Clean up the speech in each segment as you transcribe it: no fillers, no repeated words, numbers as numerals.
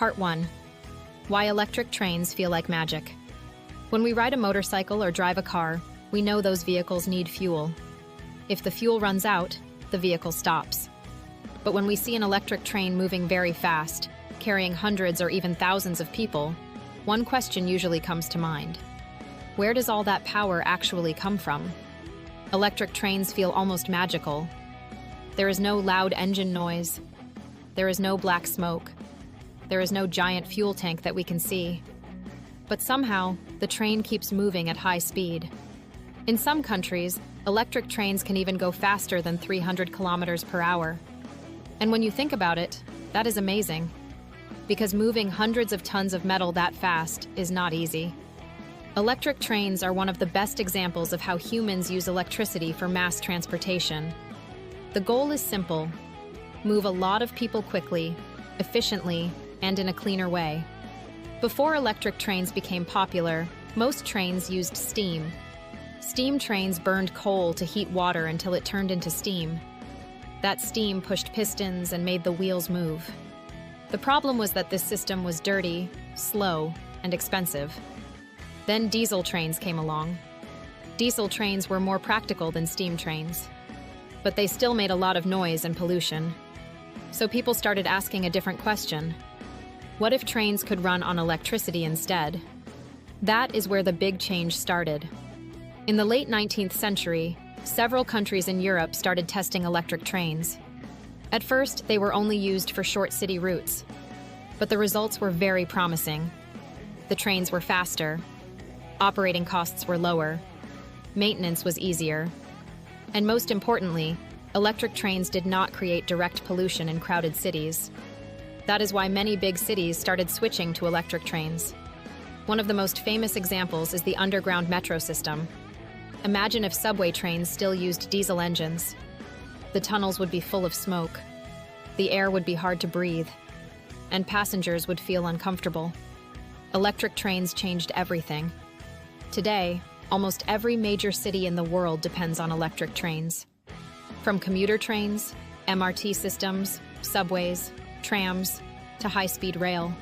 Part 1. Why electric trains feel like magic. When we ride a motorcycle or drive a car, we know those vehicles need fuel. If the fuel runs out, the vehicle stops. But when we see an electric train moving very fast, carrying hundreds or even thousands of people, one question usually comes to mind. Where does all that power actually come from? Electric trains feel almost magical. There is no loud engine noise. There is no black smoke. There is no giant fuel tank that we can see. But somehow, the train keeps moving at high speed. In some countries, electric trains can even go faster than 300 kilometers per hour. And when you think about it, that is amazing. Because moving hundreds of tons of metal that fast is not easy. Electric trains are one of the best examples of how humans use electricity for mass transportation. The goal is simple: move a lot of people quickly, efficiently, and in a cleaner way. Before electric trains became popular, most trains used steam. Steam trains burned coal to heat water until it turned into steam. That steam pushed pistons and made the wheels move. The problem was that this system was dirty, slow, and expensive. Then diesel trains came along. Diesel trains were more practical than steam trains, but they still made a lot of noise and pollution. So people started asking a different question. What if trains could run on electricity instead? That is where the big change started. In the late 19th century, several countries in Europe started testing electric trains. At first, they were only used for short city routes, but the results were very promising. The trains were faster, operating costs were lower, maintenance was easier, and most importantly, electric trains did not create direct pollution in crowded cities. That is why many big cities started switching to electric trains. One of the most famous examples is the underground metro system. Imagine if subway trains still used diesel engines. The tunnels would be full of smoke. The air would be hard to breathe, and passengers would feel uncomfortable. Electric trains changed everything. Today, almost every major city in the world depends on electric trains. From commuter trains, MRT systems, subways, trams, to high-speed rail.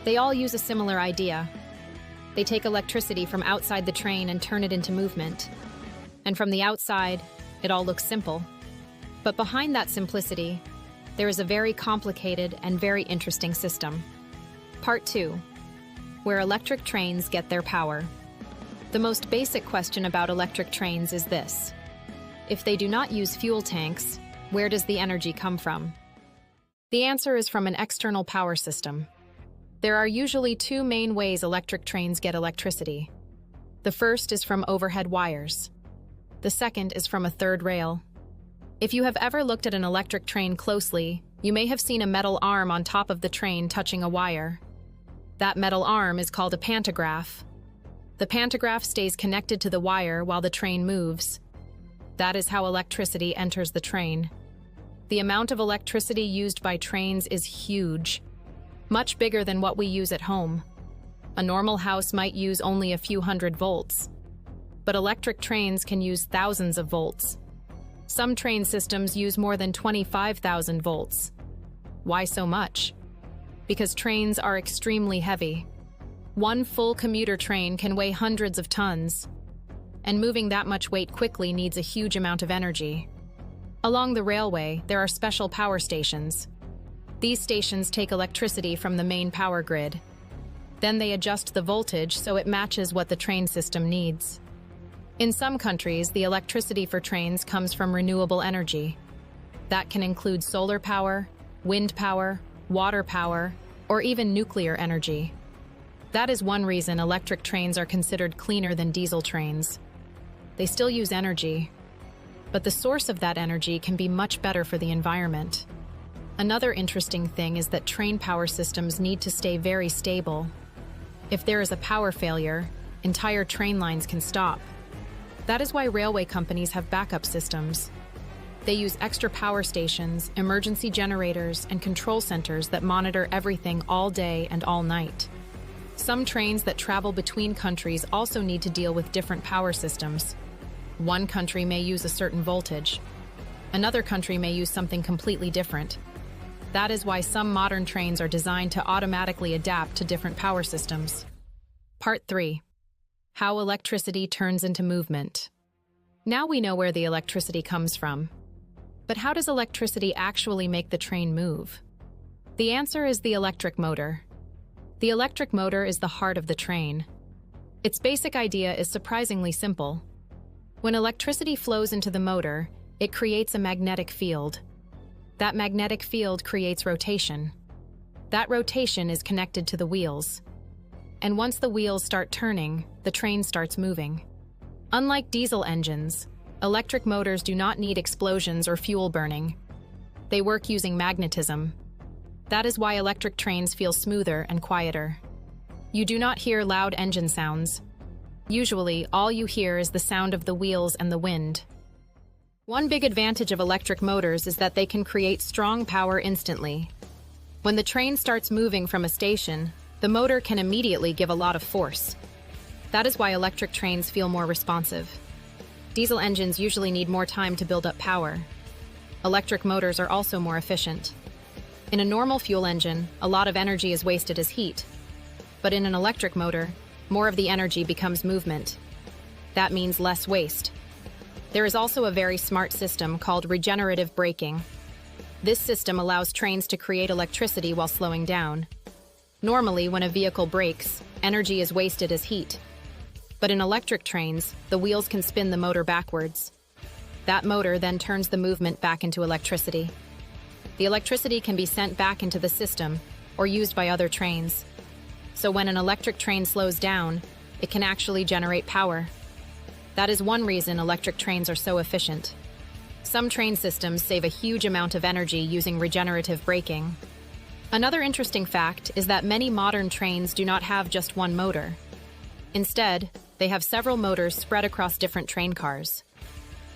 They all use a similar idea. They take electricity from outside the train and turn it into movement. And from the outside, it all looks simple. But behind that simplicity, there is a very complicated and very interesting system. Part 2. Where electric trains get their power. The most basic question about electric trains is this: if they do not use fuel tanks, where does the energy come from? The answer is from an external power system. There are usually two main ways electric trains get electricity. The first is from overhead wires. The second is from a third rail. If you have ever looked at an electric train closely, you may have seen a metal arm on top of the train touching a wire. That metal arm is called a pantograph. The pantograph stays connected to the wire while the train moves. That is how electricity enters the train. The amount of electricity used by trains is huge, much bigger than what we use at home. A normal house might use only a few hundred volts, but electric trains can use thousands of volts. Some train systems use more than 25,000 volts. Why so much? Because trains are extremely heavy. One full commuter train can weigh hundreds of tons, and moving that much weight quickly needs a huge amount of energy. Along the railway, there are special power stations. These stations take electricity from the main power grid. Then they adjust the voltage so it matches what the train system needs. In some countries, the electricity for trains comes from renewable energy. That can include solar power, wind power, water power, or even nuclear energy. That is one reason electric trains are considered cleaner than diesel trains. They still use energy, but the source of that energy can be much better for the environment. Another interesting thing is that train power systems need to stay very stable. If there is a power failure, entire train lines can stop. That is why railway companies have backup systems. They use extra power stations, emergency generators, and control centers that monitor everything all day and all night. Some trains that travel between countries also need to deal with different power systems. One country may use a certain voltage. Another country may use something completely different. That is why some modern trains are designed to automatically adapt to different power systems. Part 3. How electricity turns into movement. Now we know where the electricity comes from. But how does electricity actually make the train move? The answer is the electric motor. The electric motor is the heart of the train. Its basic idea is surprisingly simple. When electricity flows into the motor, it creates a magnetic field. That magnetic field creates rotation. That rotation is connected to the wheels. And once the wheels start turning, the train starts moving. Unlike diesel engines, electric motors do not need explosions or fuel burning. They work using magnetism. That is why electric trains feel smoother and quieter. You do not hear loud engine sounds. Usually, all you hear is the sound of the wheels and the wind. One big advantage of electric motors is that they can create strong power instantly. When the train starts moving from a station, the motor can immediately give a lot of force. That is why electric trains feel more responsive. Diesel engines usually need more time to build up power. Electric motors are also more efficient. In a normal fuel engine, a lot of energy is wasted as heat. But in an electric motor, more of the energy becomes movement. That means less waste. There is also a very smart system called regenerative braking. This system allows trains to create electricity while slowing down. Normally, when a vehicle brakes, energy is wasted as heat. But in electric trains, the wheels can spin the motor backwards. That motor then turns the movement back into electricity. The electricity can be sent back into the system or used by other trains. So when an electric train slows down, it can actually generate power. That is one reason electric trains are so efficient. Some train systems save a huge amount of energy using regenerative braking. Another interesting fact is that many modern trains do not have just one motor. Instead, they have several motors spread across different train cars.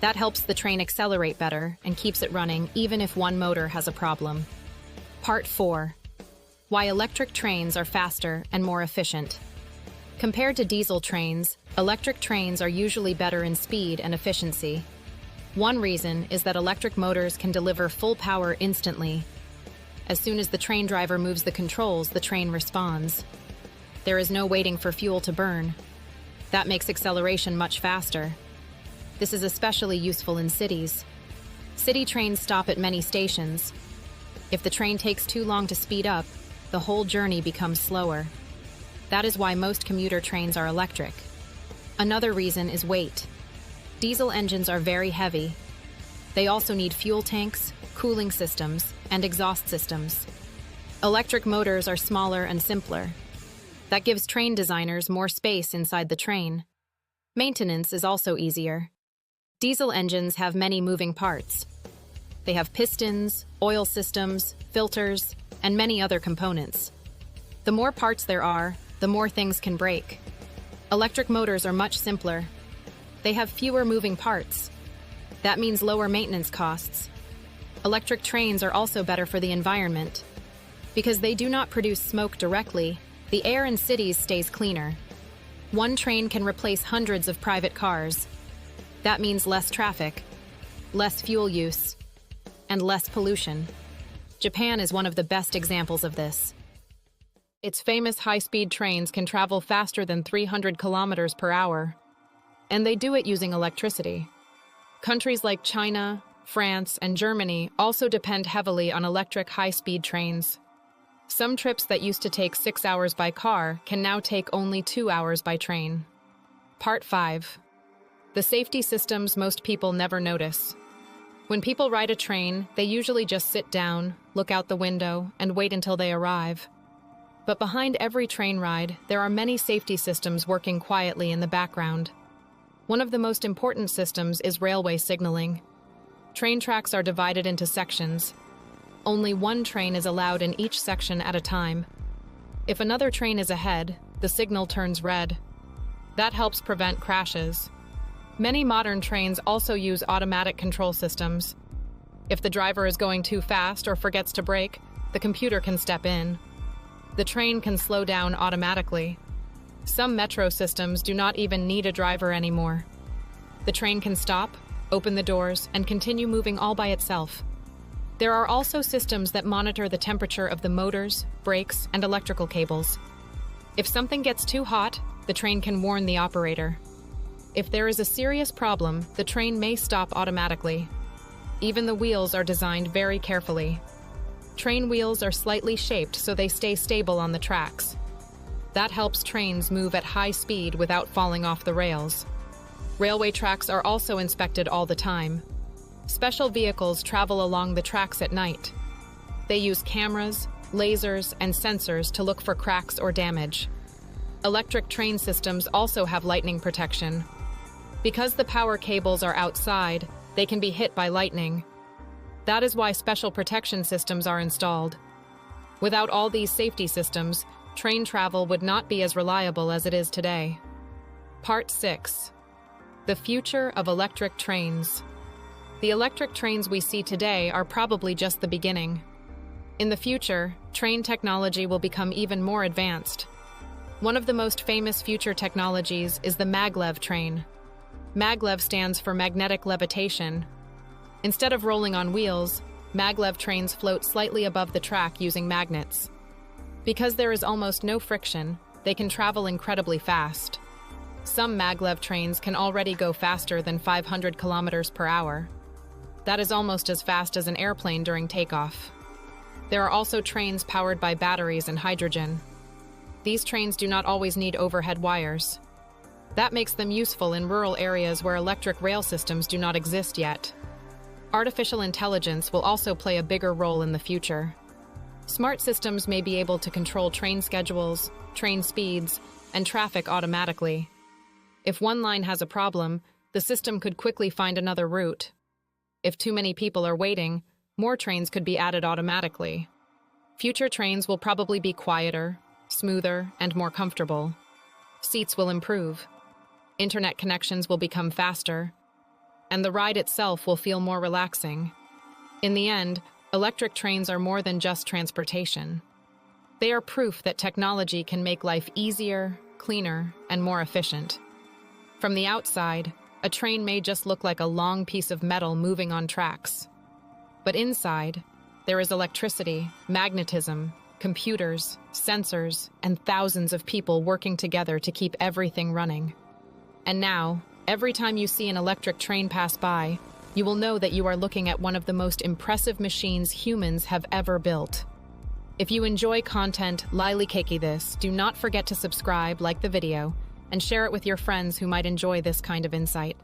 That helps the train accelerate better and keeps it running even if one motor has a problem. Part 4. Why electric trains are faster and more efficient. Compared to diesel trains, electric trains are usually better in speed and efficiency. One reason is that electric motors can deliver full power instantly. As soon as the train driver moves the controls, the train responds. There is no waiting for fuel to burn. That makes acceleration much faster. This is especially useful in cities. City trains stop at many stations. If the train takes too long to speed up, the whole journey becomes slower. That is why most commuter trains are electric. Another reason is weight. Diesel engines are very heavy. They also need fuel tanks, cooling systems, and exhaust systems. Electric motors are smaller and simpler. That gives train designers more space inside the train. Maintenance is also easier. Diesel engines have many moving parts. They have pistons, oil systems, filters, and many other components. The more parts there are, the more things can break. Electric motors are much simpler. They have fewer moving parts. That means lower maintenance costs. Electric trains are also better for the environment. Because they do not produce smoke directly, the air in cities stays cleaner. One train can replace hundreds of private cars. That means less traffic, less fuel use, and less pollution. Japan is one of the best examples of this. Its famous high-speed trains can travel faster than 300 kilometers per hour, and they do it using electricity. Countries like China, France, and Germany also depend heavily on electric high-speed trains. Some trips that used to take 6 hours by car can now take only 2 hours by train. Part 5. The safety systems most people never notice. When people ride a train, they usually just sit down, look out the window, and wait until they arrive. But behind every train ride, there are many safety systems working quietly in the background. One of the most important systems is railway signaling. Train tracks are divided into sections. Only one train is allowed in each section at a time. If another train is ahead, the signal turns red. That helps prevent crashes. Many modern trains also use automatic control systems. If the driver is going too fast or forgets to brake, the computer can step in. The train can slow down automatically. Some metro systems do not even need a driver anymore. The train can stop, open the doors, and continue moving all by itself. There are also systems that monitor the temperature of the motors, brakes, and electrical cables. If something gets too hot, the train can warn the operator. If there is a serious problem, the train may stop automatically. Even the wheels are designed very carefully. Train wheels are slightly shaped so they stay stable on the tracks. That helps trains move at high speed without falling off the rails. Railway tracks are also inspected all the time. Special vehicles travel along the tracks at night. They use cameras, lasers, and sensors to look for cracks or damage. Electric train systems also have lightning protection. Because the power cables are outside, they can be hit by lightning. That is why special protection systems are installed. Without all these safety systems, train travel would not be as reliable as it is today. Part 6. The future of electric trains. The electric trains we see today are probably just the beginning. In the future, train technology will become even more advanced. One of the most famous future technologies is the maglev train. Maglev stands for magnetic levitation. Instead of rolling on wheels, maglev trains float slightly above the track using magnets. Because there is almost no friction, they can travel incredibly fast. Some maglev trains can already go faster than 500 kilometers per hour. That is almost as fast as an airplane during takeoff. There are also trains powered by batteries and hydrogen. These trains do not always need overhead wires. That makes them useful in rural areas where electric rail systems do not exist yet. Artificial intelligence will also play a bigger role in the future. Smart systems may be able to control train schedules, train speeds, and traffic automatically. If one line has a problem, the system could quickly find another route. If too many people are waiting, more trains could be added automatically. Future trains will probably be quieter, smoother, and more comfortable. Seats will improve. Internet connections will become faster, and the ride itself will feel more relaxing. In the end, electric trains are more than just transportation. They are proof that technology can make life easier, cleaner, and more efficient. From the outside, a train may just look like a long piece of metal moving on tracks. But inside, there is electricity, magnetism, computers, sensors, and thousands of people working together to keep everything running. And now, every time you see an electric train pass by, you will know that you are looking at one of the most impressive machines humans have ever built. If you enjoy content like this, do not forget to subscribe, like the video, and share it with your friends who might enjoy this kind of insight.